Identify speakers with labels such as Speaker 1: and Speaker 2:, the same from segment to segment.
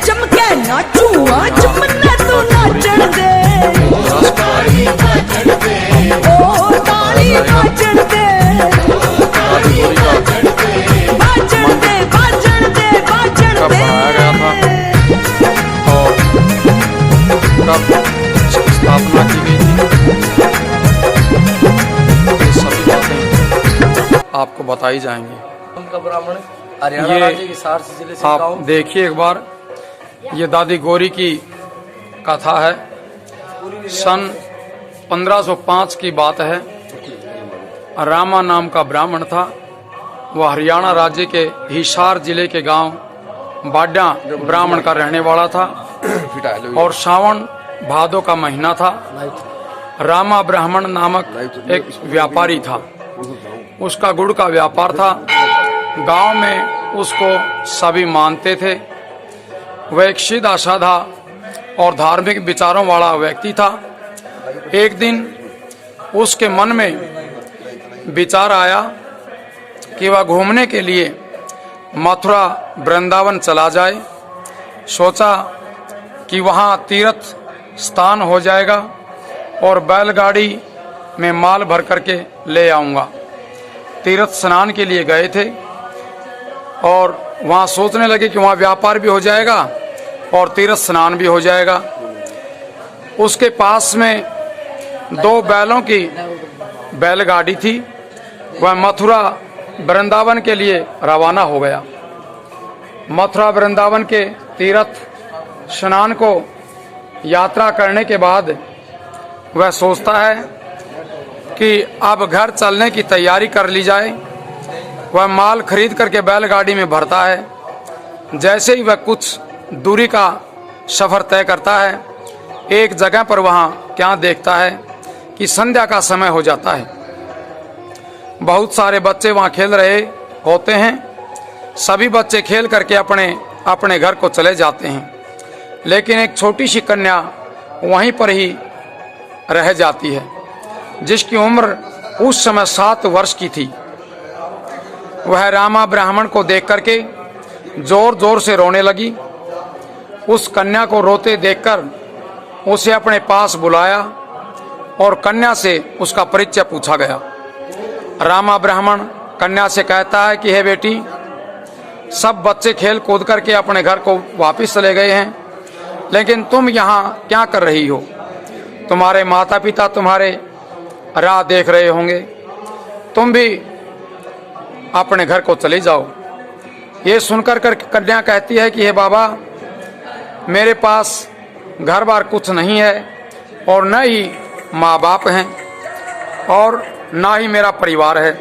Speaker 1: जम के नाचू आज मन्ना तू नाचन दे ओ ताली बाजन दे
Speaker 2: कब बनाया गया था और कब स्थापना की गई थी, ये सभी बातें आपको बताई जाएंगी।
Speaker 3: उनका ब्राह्मण हरियाणा राज्य के हिसार जिले से
Speaker 2: आप देखिए एक बार, ये दादी गौरी की कथा है। सन 1505 की बात है। रामा नाम का ब्राह्मण था। वह हरियाणा राज्य के हिसार जिले के गांव बाड्या ब्राह्मण का रहने वाला था और सावन भादो का महीना था। रामा ब्राह्मण नामक एक व्यापारी था। उसका गुड़ का व्यापार था। गांव में उसको सभी मानते थे। वह एक सीधा साधा और धार्मिक विचारों वाला व्यक्ति था। एक दिन उसके मन में विचार आया कि वह घूमने के लिए मथुरा वृंदावन चला जाए। सोचा कि वहाँ तीर्थ स्थान हो जाएगा और बैलगाड़ी में माल भर करके ले आऊँगा। तीर्थ स्नान के लिए गए थे और वहाँ सोचने लगे कि वहाँ व्यापार भी हो जाएगा और तीर्थ स्नान भी हो जाएगा। उसके पास में 2 बैलों की बैलगाड़ी थी। वह मथुरा वृंदावन के लिए रवाना हो गया। मथुरा वृंदावन के तीर्थ स्नान को यात्रा करने के बाद वह सोचता है कि अब घर चलने की तैयारी कर ली जाए। वह माल खरीद करके बैलगाड़ी में भरता है। जैसे ही वह कुछ दूरी का सफ़र तय करता है, एक जगह पर वहाँ क्या देखता है कि संध्या का समय हो जाता है। बहुत सारे बच्चे वहाँ खेल रहे होते हैं। सभी बच्चे खेल करके अपने अपने घर को चले जाते हैं, लेकिन एक छोटी सी कन्या वहीं पर ही रह जाती है, जिसकी उम्र उस समय 7 वर्ष की थी। वह रामा ब्राह्मण को देख करके जोर जोर से रोने लगी। उस कन्या को रोते देखकर उसे अपने पास बुलाया और कन्या से उसका परिचय पूछा गया। रामा ब्राह्मण कन्या से कहता है कि हे बेटी, सब बच्चे खेल कूद करके अपने घर को वापस चले गए हैं, लेकिन तुम यहाँ क्या कर रही हो? तुम्हारे माता पिता तुम्हारे राह देख रहे होंगे, तुम भी अपने घर को चले जाओ। ये सुनकर कन्या कहती है कि हे बाबा, मेरे पास घर बार कुछ नहीं है और न ही माँ बाप हैं और ना ही मेरा परिवार है।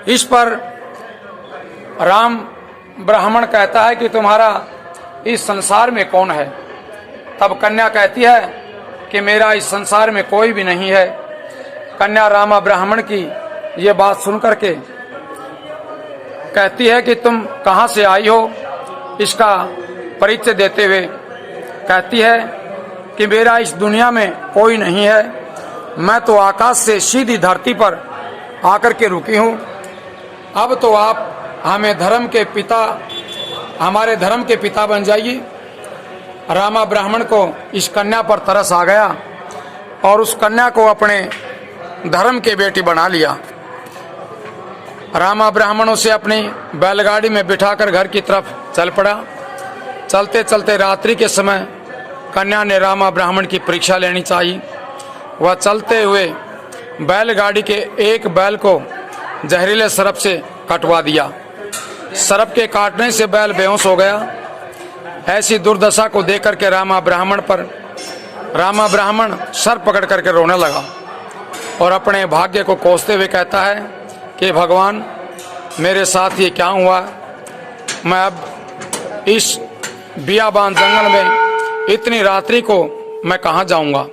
Speaker 2: इस पर राम ब्राह्मण कहता है कि तुम्हारा इस संसार में कौन है? तब कन्या कहती है कि मेरा इस संसार में कोई भी नहीं है। कन्या रामा ब्राह्मण की ये बात सुनकर के कहती है कि तुम कहाँ से आई हो? इसका परिचय देते हुए कहती है कि मेरा इस दुनिया में कोई नहीं है। मैं तो आकाश से सीधी धरती पर आकर के रुकी हूँ। अब तो आप हमारे धर्म के पिता बन जाइए। रामा ब्राह्मण को इस कन्या पर तरस आ गया और उस कन्या को अपने धर्म के बेटी बना लिया। रामा ब्राह्मण उसे अपनी बैलगाड़ी में बिठाकर घर की तरफ चल पड़ा। चलते चलते रात्रि के समय कन्या ने रामा ब्राह्मण की परीक्षा लेनी चाहिए। वह चलते हुए बैलगाड़ी के एक बैल को जहरीले सर्प से कटवा दिया। सर्प के काटने से बैल बेहोश हो गया। ऐसी दुर्दशा को देख करके रामा ब्राह्मण सर पकड़ करके रोने लगा और अपने भाग्य को कोसते हुए कहता है कि भगवान, मेरे साथ ये क्या हुआ? मैं अब इस बियाबान जंगल में इतनी रात्रि को मैं कहाँ जाऊँगा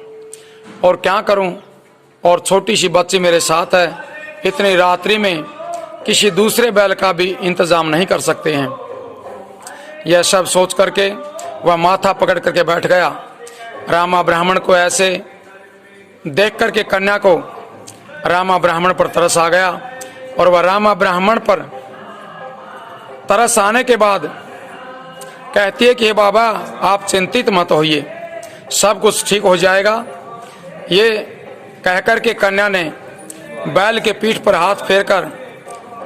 Speaker 2: और क्या करूं? और छोटी सी बच्ची मेरे साथ है। इतनी रात्रि में किसी दूसरे बैल का भी इंतजाम नहीं कर सकते हैं। यह सब सोच करके वह माथा पकड़ करके बैठ गया। रामा ब्राह्मण को ऐसे देख करके कन्या को रामा ब्राह्मण पर तरस आ गया और वह रामा ब्राह्मण पर तरस आने के बाद कहती है कि हे बाबा आप चिंतित मत होइए, सब कुछ ठीक हो जाएगा। ये कहकर के कन्या ने बैल के पीठ पर हाथ फेरकर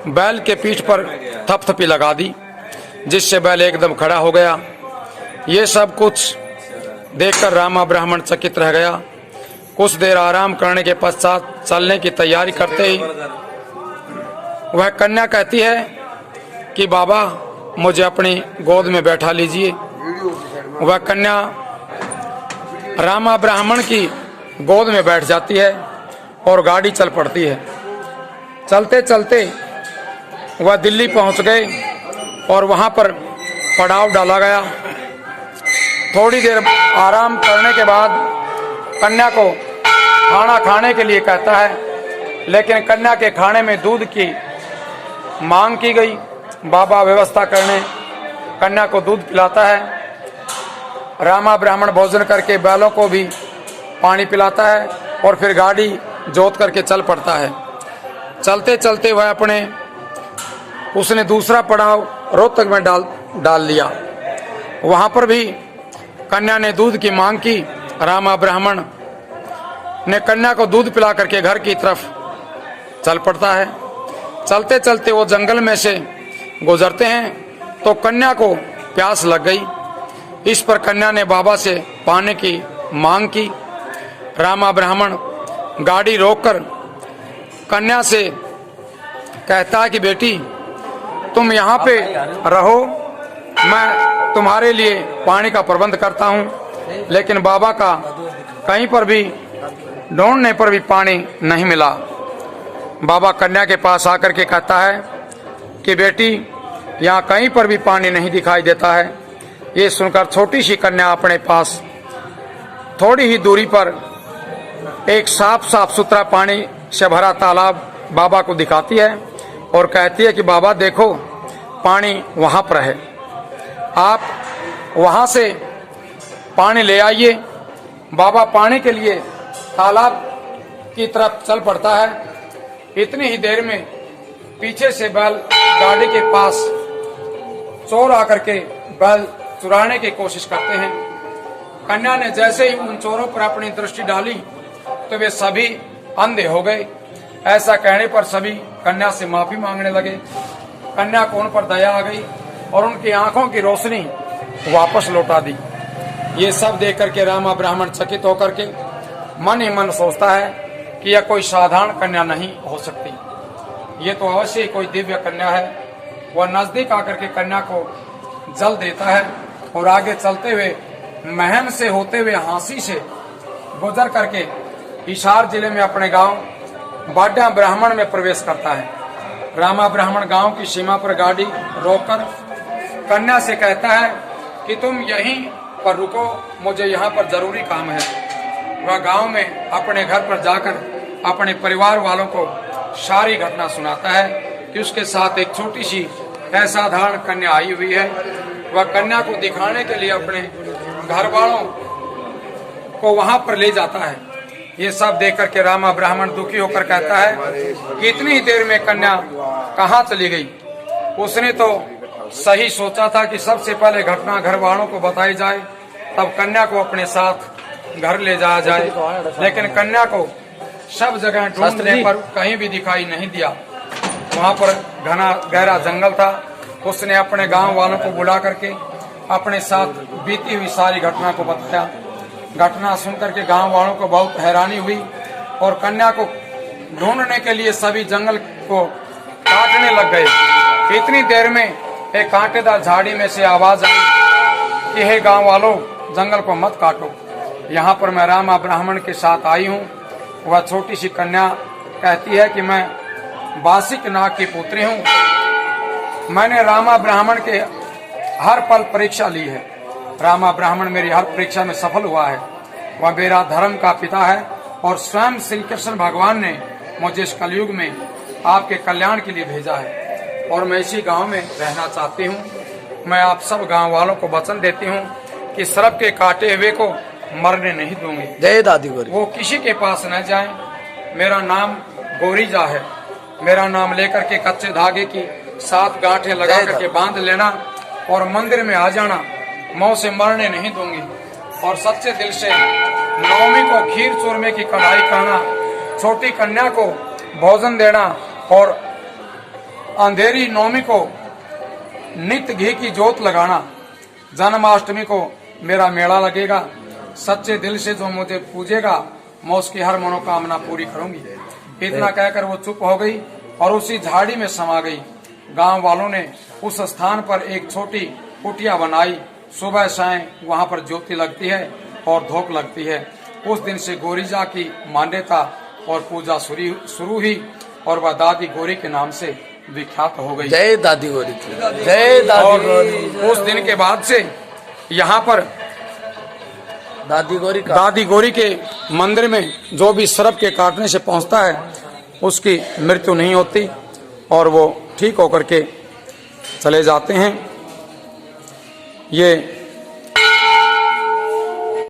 Speaker 2: बैल के पीठ पर थपथपी लगा दी, जिससे बैल एकदम खड़ा हो गया। ये सब कुछ देखकर रामा ब्राह्मण चकित रह गया। कुछ देर आराम करने के पश्चात चलने की तैयारी करते ही वह कन्या कहती है कि बाबा मुझे अपनी गोद में बैठा लीजिए। वह कन्या रामा ब्राह्मण की गोद में बैठ जाती है और गाड़ी चल पड़ती है। चलते चलते वह दिल्ली पहुंच गए और वहां पर पड़ाव डाला गया। थोड़ी देर आराम करने के बाद कन्या को खाना खाने के लिए कहता है, लेकिन कन्या के खाने में दूध की मांग की गई। बाबा व्यवस्था करने कन्या को दूध पिलाता है। रामा ब्राह्मण भोजन करके बैलों को भी पानी पिलाता है और फिर गाड़ी जोत करके चल पड़ता है। चलते चलते वह उसने दूसरा पड़ाव रोहतक में डाल लिया। वहां पर भी कन्या ने दूध की मांग की। रामा ब्राह्मण ने कन्या को दूध पिला करके घर की तरफ चल पड़ता है। चलते चलते वो जंगल में से गुजरते हैं तो कन्या को प्यास लग गई। इस पर कन्या ने बाबा से पानी की मांग की। रामा ब्राह्मण गाड़ी रोककर कन्या से कहता है कि बेटी तुम यहाँ पे रहो, मैं तुम्हारे लिए पानी का प्रबंध करता हूँ। लेकिन बाबा का कहीं पर भी ढूंढने पर भी पानी नहीं मिला। बाबा कन्या के पास आकर के कहता है कि बेटी यहाँ कहीं पर भी पानी नहीं दिखाई देता है। ये सुनकर छोटी सी कन्या अपने पास थोड़ी ही दूरी पर एक साफ सुथरा पानी से भरा तालाब बाबा को दिखाती है और कहती है कि बाबा देखो पानी वहां पर है, आप वहां से पानी ले आइए। बाबा पानी के लिए तालाब की तरफ चल पड़ता है। इतनी ही देर में पीछे से बैल गाड़ी के पास चोर आकर के बैल चुराने की कोशिश करते हैं। कन्या ने जैसे ही उन चोरों पर अपनी दृष्टि डाली तो वे सभी अंधे हो गए। ऐसा कहने पर सभी कन्या से माफी मांगने लगे। कन्या को उन पर दया आ गई और उनकी आंखों की रोशनी वापस लौटा दी। ये सब देख करके रामा ब्राह्मण चकित होकर के मन ही मन सोचता है कि यह कोई साधारण कन्या नहीं हो सकती, ये तो अवश्य ही कोई दिव्य कन्या है। वह नजदीक आकर के कन्या को जल देता है और आगे चलते हुए महम से होते हुए हांसी से गुजर करके हिसार जिले में अपने गांव बाड्या ब्राह्मण में प्रवेश करता है। रामा ब्राह्मण गांव की सीमा पर गाड़ी रोककर कन्या से कहता है कि तुम यहीं पर रुको, मुझे यहाँ पर जरूरी काम है। वह गांव में अपने घर पर जाकर अपने परिवार वालों को सारी घटना सुनाता है कि उसके साथ एक छोटी सी असाधारण कन्या आई हुई है। वह कन्या को दिखाने के लिए अपने घर वालों को वहां पर ले जाता है। ये सब देख करके रामा ब्राह्मण दुखी होकर कहता है कि इतनी ही देर में कन्या कहाँ चली गई। उसने तो सही सोचा था कि सबसे पहले घटना घर वालों को बताई जाए, तब कन्या को अपने साथ घर ले जाया जाए, लेकिन कन्या को सब जगह ढूंढने पर कहीं भी दिखाई नहीं दिया। वहां पर घना गहरा जंगल था। उसने अपने गांव वालों को बुला करके अपने साथ बीती हुई सारी घटना को बताया। घटना सुनकर के गांव वालों को बहुत हैरानी हुई और कन्या को ढूंढने के लिए सभी जंगल को काटने लग गए। इतनी देर में एक कांटेदार झाड़ी में से आवाज आई कि हे गांव वालों, जंगल को मत काटो, यहाँ पर मैं रामा ब्राह्मण के साथ आई हूँ। वह छोटी सी कन्या कहती है कि मैं बासिक नाग की पुत्री हूँ। मैंने रामा ब्राह्मण के हर पल परीक्षा ली है। रामा ब्राह्मण मेरी हर परीक्षा में सफल हुआ है। वह मेरा धर्म का पिता है और स्वयं श्री कृष्ण भगवान ने मुझे इस कलयुग में आपके कल्याण के लिए भेजा है और मैं इसी गांव में रहना चाहती हूं। मैं आप सब गांव वालों को वचन देती हूं कि सर्प के काटे हुए को मरने नहीं दूंगी।
Speaker 3: जय दादी गौरी।
Speaker 2: वो किसी के पास न जाए। मेरा नाम गौरीजा है। मेरा नाम लेकर के कच्चे धागे की 7 गांठें लगा करके बांध लेना और मंदिर में आ जाना। मौत से मरने नहीं दूंगी और सच्चे दिल से नवमी को खीर चूरमे की कढ़ाई करना, छोटी कन्या को भोजन देना और अंधेरी नवमी को नित्य घी की जोत लगाना। जन्माष्टमी को मेरा मेला लगेगा। सच्चे दिल से जो मुझे पूजेगा मैं उसकी हर मनोकामना पूरी करूंगी। इतना कहकर वो चुप हो गई और उसी झाड़ी में समा गई। गांव वालों ने उस स्थान पर एक छोटी कुटिया बनाई। सुबह शाम वहां पर ज्योति लगती है और धूप लगती है। उस दिन से गोरीजा की मान्यता और पूजा शुरू हुई और वह दादी गौरी के नाम से विख्यात हो गई।
Speaker 3: जय दादी गौरी की, जय दादी
Speaker 2: और
Speaker 3: गौरी।
Speaker 2: उस दिन के बाद से यहाँ पर
Speaker 3: दादी गौरी का
Speaker 2: दादी गौरी के मंदिर में जो भी सर्प के काटने से पहुंचता है उसकी मृत्यु नहीं होती और वो ठीक होकर के चले जाते हैं। ये